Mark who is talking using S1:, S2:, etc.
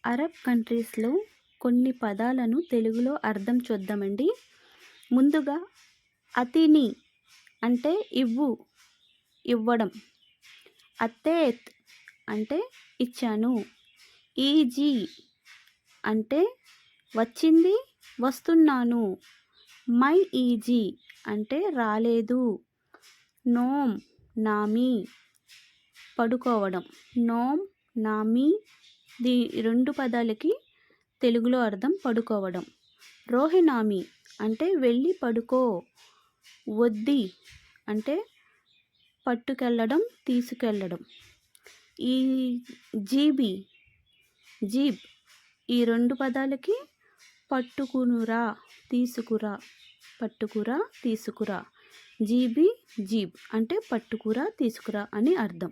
S1: Arab కంట్రీస్లో కొన్ని పదాలను తెలుగులో అర్థం చూద్దామండి. ముందుగా అతిని అంటే ఇవ్వు, ఇవ్వడం. అతేత్ అంటే ఇచ్చాను. ఈజీ అంటే వచ్చింది, వస్తున్నాను. మై ఈజీ అంటే రాలేదు. నోమ్ నామి పడుకోవడం. నోమ్ నామి ఈ రెండు పదాలకి తెలుగులో అర్థం పడుకోవడం. రోహినామి అంటే వెళ్ళి పడుకో. వద్ది అంటే పట్టుకెళ్ళడం, తీసుకెళ్ళడం. ఈ జీబీ జీబ్ ఈ రెండు పదాలకి పట్టుకునురా, తీసుకురా. పట్టుకురా, తీసుకురా. జీబీ జీబ్ అంటే పట్టుకురా, తీసుకురా అని అర్థం.